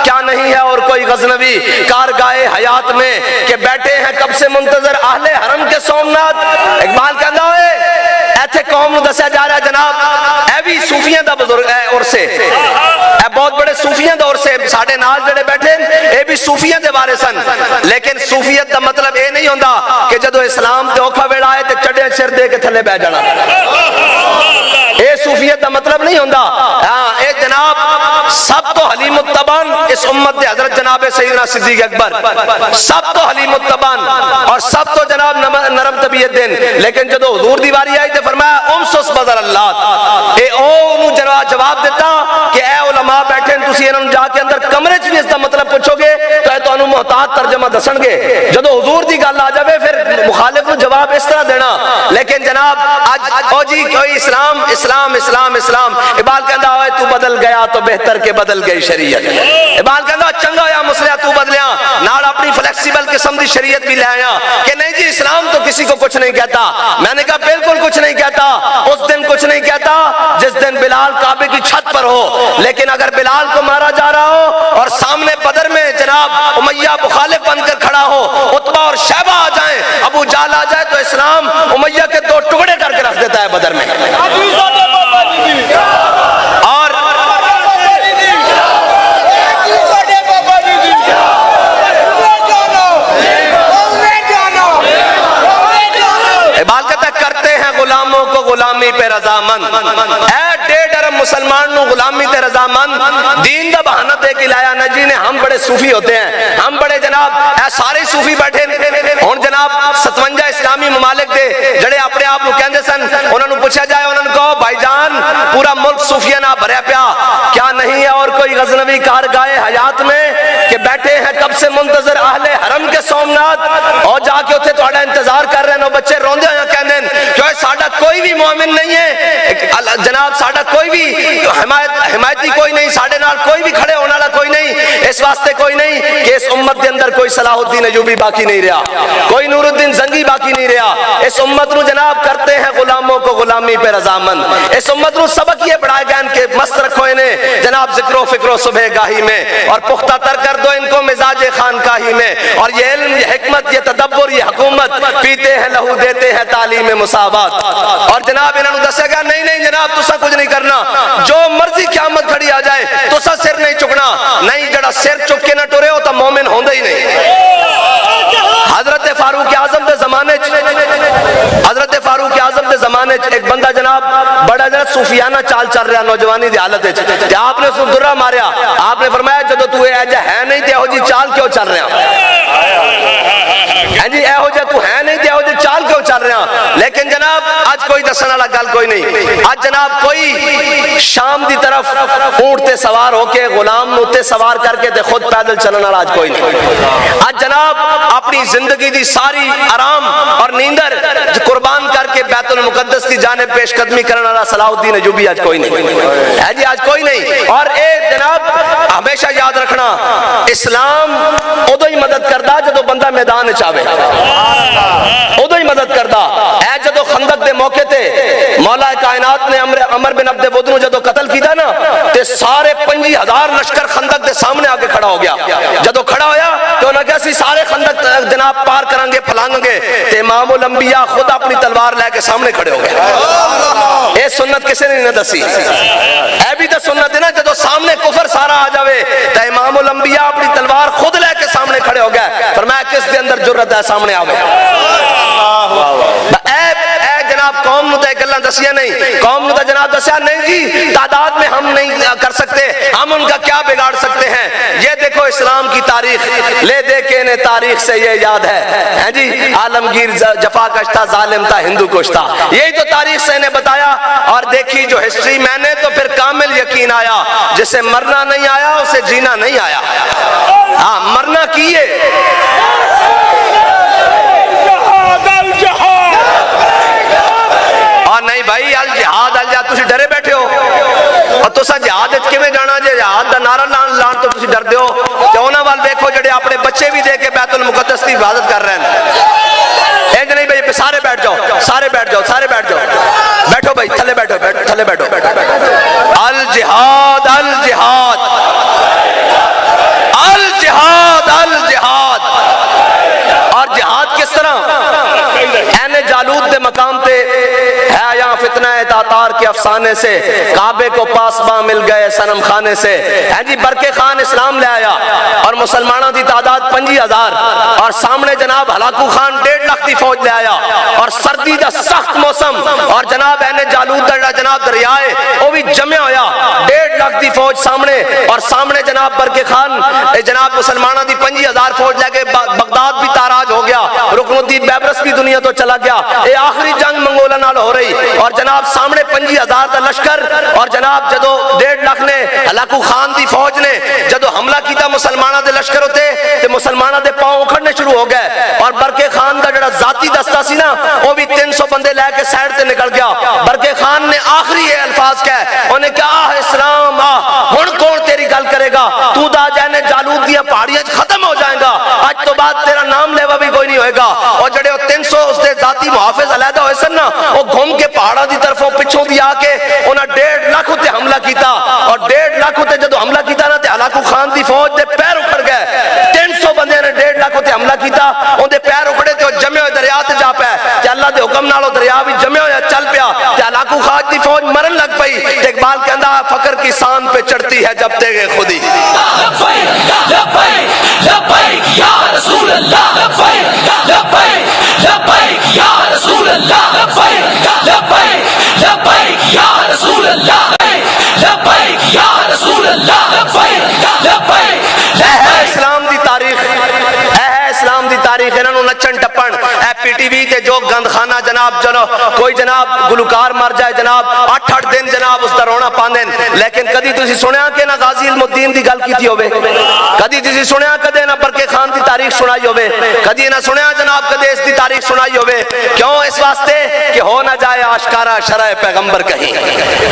کیا نہیں ہے اور کوئی غزنوی کارگاہ حیات میں کہ بیٹھے ہیں کب سے منتظر اہل حرم کے سومنات. اقبال کہندا ہوئے ایتھے قوم نو دسیا جا رہا ہے جناب اے بھی صوفیاں دا بزرگ ہے اور سے اے بہت بڑے صوفیاں دور سے ساڑھے نال جڑے بیٹھے اے بھی صوفیاں دے بارے سن. لیکن صوفیت دا مطلب اے نہیں ہوندا کہ جدو اسلام تے اوکھا ویڑا آئے تے چڑے سر دے کے تھلے بیٹھ جانا. اے صوفیت دا مطلب نہیں ہوندا. ہاں اے جناب سب تو حلیم الطبان اس امت دے حضرت جناب سیدنا صدیق اکبر سب تو حلیم الطبان اور سب تو جناب نرم طبیعت دین. لیکن جدو حضور دی واری آئی تے فرمایا امسس بدر اللہ اے او جواب دیتا کہ اے علماء بیٹھے تسی انہاں جا کے اندر کمرے چ بھی اس دا مطلب پوچھو گے تو اے تانوں محتاط ترجمہ دسن گے. جدو حضور دی گل آ جاوے پھر مخالف نو جواب اس طرح دینا. لیکن جناب اج او جی کوئی اسلام اسلام اسلام اسلام. اقبال کہندا ہوئے تو بدل گیا تو بہتر کے بدل گئی شریعت. اقبال کہندا چنگا ہویا مسلیا تو بدلیا نال اپنی فلیکسیبل قسم دی شریعت بھی لے آیا کہ نہیں جی اسلام تو کسی کو کچھ نہیں کہتا. میں نے کہا بالکل کچھ نہیں کہتا. اس دن کچھ نہیں کہتا جس دن بلال کعبے کی چھت پر ہو. لیکن اگر بلال کو مارا جا رہا ہو اور سامنے بدر میں جناب امیہ مخالف بن کر کھڑا ہو عتبہ اور شیبہ آ جائیں ابو جہل آ جائے تو اسلام امیہ کے دو ٹکڑے کر کے رکھ دیتا ہے بدر میں. اور اقبال کہتا ہے کرتے ہیں غلاموں کو غلامی پہ رضامند. اے ڈیڑھ ارب مسلمان نو غلامی تے رضامند دین دا بہانہ دے کے لایا نہ جی نے ہم بڑے صوفی ہوتے ہیں ہم بڑے جناب اے سارے صوفی بیٹھے ہن جناب 57 اسلامی ممالک دے جڑے اپنے آپ نو کہندے سن انہاں نو پوچھا جائے انہاں نو کہو بھائی جان پورا ملک صوفیہ نہ بھریا پیا کیا نہیں ہے اور کوئی غزنوی کارگاہ حیات میں کہ بیٹھے ہیں کب سے منتظر اہل حرم کے سومنات اور جا کے اوتھے تہاڈا انتظار کر رہے ہیں بچے روندے ہوئے کہندے کہ ساڈا کوئی بھی مومن نہیں ہے جناب ساڈا کوئی بھی حمایتی کوئی نہیں ساڈے نال کوئی بھی کھڑے ہونے والا کوئی نہیں. اس واسطے کوئی نہیں کہ اس امت کے اندر کوئی صلاح الدین ایوبی باقی نہیں رہا کوئی نور الدین زنگی باقی نہیں رہا. اس امت نو جناب کرتے ہیں غلاموں کو غلامی پہ رضامند. اس امت نو سبق یہ پڑھائے گئے کہ مست رکھو انہیں جناب ذکر و فکر و صبح گاہی میں اور پختہ تر کر دو ان کو مزاج خانقاہی میں. اور یہ علم یہ حکمت یہ تدبر یہ حکومت پیتے ہیں لہو دیتے ہیں تعلیم مساوات. اور جناب انہوں نے دسے گا نہیں نہیں جناب تسا کچھ نہیں کرنا جو مرضی قیامت کھڑی آ جائے تسا سر نہیں چکنا. نہیں جڑا سر چک کے نہ ٹرے ہو تو مومن ہوندہ ہی نہیں. حضرت فاروق اعظم دے زمانے حضرت فاروق اعظم دے زمانے ایک بندہ جناب بڑا جناب صوفیانہ چال چل رہا نوجوانی دی حالت ہے. آپ نے اس کو درہ ماریا آپ نے فرمایا جدو تو ایجا ہے نہیں تے ہو جی چال کیوں چل رہا جی اے ہو جا تو ہے نہیں تے ہو جی چال کیوں چل رہا. لیکن جناب آج کوئی دسن والا گل کوئی نہیں. آج جناب کوئی شام دی طرف اونٹ تے سوار ہو کے غلام نوتے سوار کر کے تے خود پیدل چلن والا آج کوئی نہیں. آج جناب اپنی زندگی دی ساری آرام اور نیندر قربان کر کے بیت المقدس کی جانب پیش قدمی کرنے والا صلاح الدین ایوبی آج کوئی نہیں ہے جی آج کوئی نہیں. اور اے جناب ہمیشہ یاد رکھنا اسلام ادو ہی مدد کردا جدو بندہ میدان چاہے ادو ہی مدد کردا. اے جدو خندق دے موقع تے مولا کائنات نے عمر بن عبد ود نو جدو قتل کیتا نا تے سارے 50,000 لشکر خندق دے سامنے آ کے کھڑا ہو گیا. جدو کھڑا ہویا تو انہاں کہا سی سارے خندق جناب پار کریں گے پھلانگیں گے تے امام الانبیاء خود اپنی تلوار لے کے سامنے کھڑے ہو گئے. اے سنت کسے نے نہ دسی اے بھی تو سنت ہے نا جدو سامنے کفر سارا آ جاوے تے امام الانبیاء اپنی تلوار خود لے کے سامنے کھڑے ہو گئے. فرمایا کس دے اندر جرت ہے سامنے آوے. اے جناب قوم نو تے گلاں دسیاں نہیں قوم نو تے جناب دسیا نہیں جی تعداد میں ہم نہیں کر سکتے ہم ان کا کیا بگاڑ سکتے ہیں. یہ دیکھو اسلام کی تاریخ لے دے کے انہیں تاریخ سے یہ یاد ہے جی عالمگیر جفا کش تھا ظالم تھا ہندو کش تھا یہی تو تاریخ سے انہیں بتایا. اور دیکھی جو ہسٹری میں نے تو پھر کامل یقین آیا جسے مرنا نہیں آیا اسے جینا نہیں آیا. ہاں مرنا کیے اور نہیں بھائی الجہاد الجہاد تسی ڈرے بیٹھے ہو اور تسا جہاد وچ کیویں جانا جے جہاد دا نعرہ لان تو تسی ڈر دیو تے انہاں وال ویکھو جڑے اپنے بچے بھی دے کے بیت المقدس کی حفاظت کر رہے ہیں. انج نہیں بھائی سارے بیٹھ جاؤ سارے بیٹھ جاؤ سارے بیٹھ جاؤ بیٹھو بھائی تھلے بیٹھو تھلے بیٹھو. الجہاد الجہاد تاتار کے افسانے سے، کعبے کو پاسباں مل گئے صنم خانے سے۔ ہے جی برقع خان اسلام لے آیا اور مسلمانوں کی تعداد 25,000، اور سامنے جناب ہلاکو خان 1.5 لاکھ کی فوج لے آیا، اور سردی دا سخت موسم، اور جناب این جالوت دا جناب دریائے وہ بھی جمع ہویا، 1.5 لاکھ کی فوج سامنے، اور سامنے جناب برقع خان جناب مسلمانوں کی 25,000 فوج لے کے بغداد بھی تاراج ہو گیا، رکن الدین بیبرس بھی دنیا تو چلا گیا۔ یہ آخری جنگ منگولا نال ہو رہی، اور جناب سامنے 25,000 کا لشکر، اور جناب جدو 1.5 لاکھ نے ہلاکو خان دی فوج نے جدو حملہ کیتا مسلمانوں دے لشکر ہوتے تے مسلمانوں دے پاؤں اکھڑنے شروع ہو گئے، اور برقع خان دا جڑا ذاتی دستہ سی نا وہ بھی 300 بندے لے کے سائڈ تے نکل گیا۔ برقع خان نے آخری یہ الفاظ کہے، انہیں کہا اسلام ہن کون تیری گل کرے گا، تو دا جانے جالوت دیا پہاڑیاں ختم ہو جائے گا، آج تو بعد تیرا نام لیوا بھی کوئی نہیں ہوئے گا۔ اور جڑے 300 اس دے ذاتی محافظ علیحدہ ہوئے سن نا، وہ گھوم کے پہاڑا دی طرفوں پچھوں دی آکے انہاں 1.5 لاکھ تے حملہ کیتا، اور 1.5 لاکھ تے جدو حملہ کیتا نا تے ہلاکو خان دی فوج دے پیر اکھڑ گئے، 300 بندے نے 1.5 لاکھ تے حملہ کیتا، ان دے پیر اکھڑے تے جمع ہوئے دریا تے جا پے، تے اللہ دے حکم نال دریا بھی جمع ہویا چل پیا، تے ہلاکو خان دی فوج مرن لگ پئی، تے اقبال کہندا فقر کی سان پہ چڑھتی ہے جب تیغ خودی۔ لبیک لبیک لبیک یا رسول اللہ، لبیک لبیک لبیک یا رسول اللہ، لبیک لبیک لبیک یا رسول اللہ، لبیک یا رسول اللہ، لبیک لبیک۔ ہے اسلام دی تاریخ، ہے اسلام دی تاریخ، انہاں نوں نچن ٹپن اے پی ٹی وی تے جو گندخانہ جناب کوئی جناب گلوکار مر جائے جناب 8 دن جناب اس دا رونا پاندن، لیکن کدی تسی سنیا کہ نہ غازی علم الدین دی گل کیتی ہوے، کدی تسی سنیا کدے نہ برقع خان دی تاریخ سنائی ہوے، کدی نہ سنیا جناب کدے اس دی تاریخ سنائی ہوے، کیوں؟ اس واسطے کہ ہو نہ جائے آشکارا شرع پیغمبر کہیں۔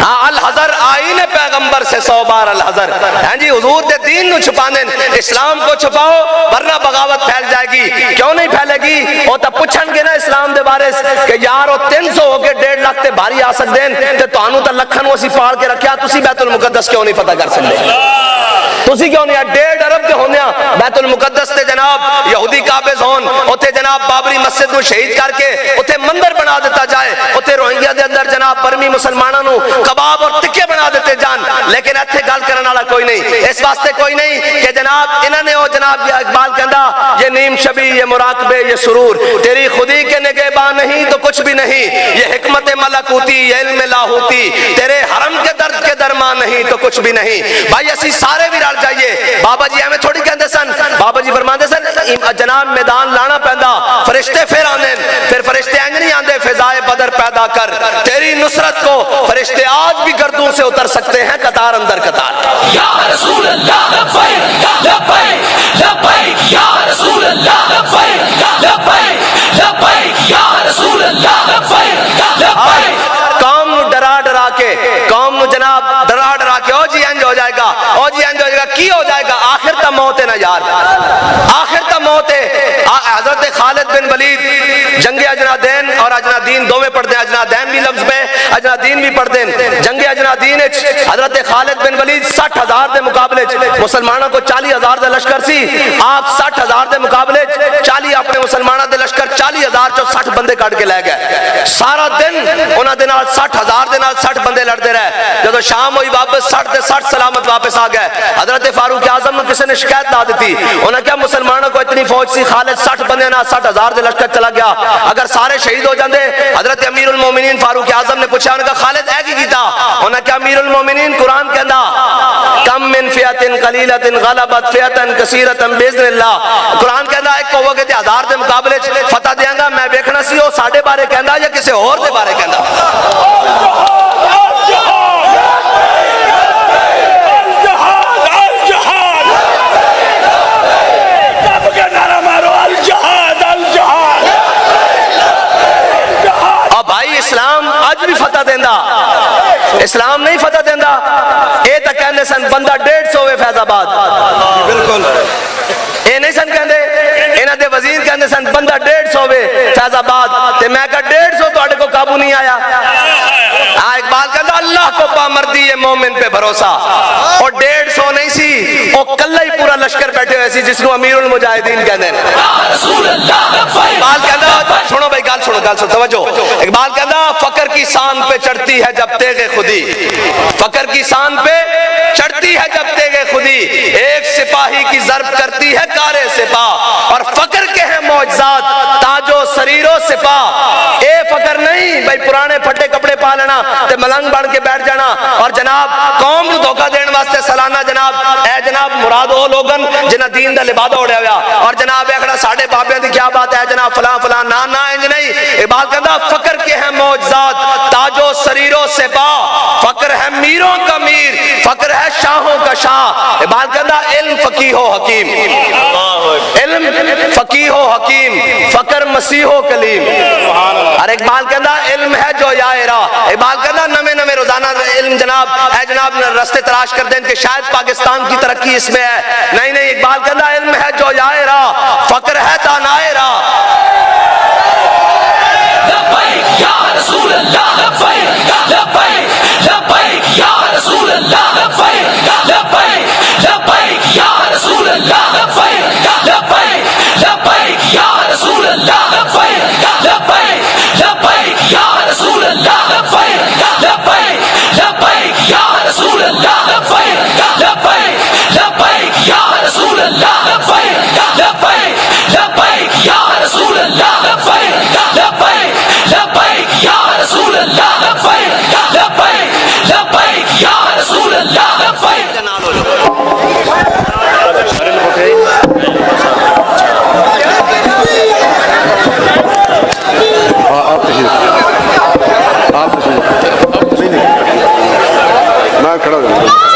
ہاں الحذر آئین پیغمبر سے 100 بار الحذر، ہاں جی حضور دے دین نو چھپاندن، اسلام کو چھپاؤ ورنہ بغاوت پھیل جائے گی۔ کیوں نہیں پھیلے گی؟ وہ تو پوچھن گے نا اسلام دے بارے کہ یار وہ 300 ہو کے 1.5 لاکھ تے بھاری آ سکتے ہیں تے تانوں تے لکھن وہ اسی پاڑ کے رکھیا، تسی بیت المقدس کیوں نہیں فتح کر سکتے؟ تسی کیوں نہیں 1.5 ارب دے ہوندے بیت المقدس تے جناب یہودی قابض ہون، اوتھے جناب بابری مسجد نو شہید کر کے اوتھے مندر بنا دیتا جائے، اوتھے روہنگیا دے اندر جناب برمی مسلماناں نو کباب اور ٹکے بنا دیتے جان، لیکن ایتھے گل کرن والا کوئی نہیں، اس واسطے کوئی نہیں کہ جناب انہاں نے وہ جناب اقبال کہندا یہ نیم شبی یہ مراقبے یہ سرور، تیری خودی کے نگہباں نہیں تو کچھ بھی نہیں، یہ حکمت ملکوتی یہ علم لاہوتی، تیرے حرم کے درد کے درمان نہیں تو کچھ بھی نہیں۔ بھائی اسی سارے بھی رل جائیے، بابا جی ہمیں تھوڑی کہندے سن، بابا جی فرماندے سن جناب میدان لانا پیندا، فرشتے پھر آندے، پھر فرشتے انج نہیں آندے فضائے بدر پیدا کر، تیری نصرت کو فرشتے آج بھی گردوں سے اتر سکتے ہیں قطار اندر قطار۔ یا رسول اللہ لبیک لبیک لبیک یا رسول اللہ لبیک لبیک لبیک یا رسول اللہ لبیک لبیک۔ قوم نو ڈرا ڈرا کے، قوم نو جناب ڈرا ڈرا کے او جی انج ہو جائے گا، او جی انج ہو جائے گا، کی ہو جائے گا؟ آخر تا موت ہے نا یار، آخر تا موت ہے۔ حضرت خالد بن ولید جنگ اجنادین اور اجنادین دوویں پڑھتے ہیں، اجنادین بھی لفظ میں اجنادین بھی پڑھتے ہیں، جنگ اجنادین حضرت خالد بن ولید 60,000 دے مقابلے مسلمانوں کو 40,000 دے لشکر سی، آپ 60,000 دے مقابلے 40 اپنے مسلمانوں دے لشکر 40,000 چو 60 بندے کٹ کے لے گئے، سارا دن انہاں دے نال 60,000 دے نال 60 بندے لڑتے رہے، جدو شام ہوئی واپس 60 دے 60 سلامت واپس آ گئے۔ حضرت فاروق اعظم نے کسی نے شکایت لا دیتی، انہوں نے کہا مسلمانوں کو اتنی فوج سی، خالد 60 بندے نہ 60,000 دے لشکر چلا گیا، اگر سارے شہید ہو جاندے۔ حضرت امیر المومنین فاروق اعظم نے پوچھا، انہوں نے کہا خالد اے کی کیتا؟ انہوں نے کہا امیر المومنین قرآن کہندا کم من فئۃ قلیلۃ غلبت فئۃ کثیرۃ باذن اللہ، قرآن کہندا ایک کو کہ 1000 دے مقابلے فتح دیاں گا، میں ویکھنا سی او ساڈے بارے کہندا یا کسی اور دے بارے کہندا۔ اسلام اج بھی فتح دیندہ، اسلام نہیں فتح دیندہ، اے تا کہندے سن بندہ 150 ہوئے فیض آباد، بالکل اے نہیں سن کہندے، انہاں دے وزیر کہندے سن بندہ 150 ہوئے فیض آباد، تے میں کہا 150 تو اڑے کو قابو نہیں آیا۔ اقبال کہتا اللہ کو پامردی ہے مومن پہ بھروسہ، اور 150 نہیں سی، وہ کلہ ہی پورا لشکر بیٹھے ہوئے سی جس کو امیر المجاہدین کہندے ہیں۔ اقبال کہتا سنو بھائی گال سنو گل سو توجہ اقبال کہتا فقر کی سان پہ چڑھتی ہے جب تیغ خودی فقر کی سان پہ چڑھتی ہے جب تیغ خودی ایک سپاہی کی ضرب کرتی ہے کارے سپاہ اور فقر کے ہیں معجزات تاج و سریر و سپاہ اے فقر نہیں بھائی پرانے پھٹے کپڑے پا لینا تے ملنگ بن کے بیٹھ جانا اور جناب قوم نو دھوکا دین واسطے سالانہ جناب اے جناب مراد او لوگن جنہ دین دا لبادہ اڑیا ہوا اور جناب ایکڑا ساڑھے بابیاں دی کیا بات ہے جناب فلاں فلاں نا انج نہیں اقبال کہتا فقر کے ہیں معجزات تاج و سریر و سپاہ فقر ہے میروں کا میر فقر ہے شاہوں کا شاہ اقبال کہتا علم فقیہ و حکیم علم فقیہ و حکیم فقر مسیح و کلیم اور اقبال کہتا علم ہے جو یائرہ اقبال کہتا نمے نمے روزانہ علم جناب اے جناب رستے تلاش کر دیں کہ شاید پاکستان کی ترقی اس میں ہے نہیں نہیں اقبال کہتا علم ہے جو یائرہ فقر ہے دانائرہ لبیک یا رسول اللہ لبیک لبیک لبیک یا رسول اللہ لبیک لبیک لبیک یا رسول اللہ لبیک لبیک لبیک یا رسول اللہ لبیک لبیک لبیک یا رسول اللہ لبیک لبیک لبیک یا رسول اللہ لبیک لبیک لبیک یا رسول اللہ لبیک لبیک لبیک یا رسول اللہ لبیک لبیک لبیک یا رسول اللہ لبیک لبیک لبیک یا رسول اللہ لبیک آپ میں کھڑا ہوں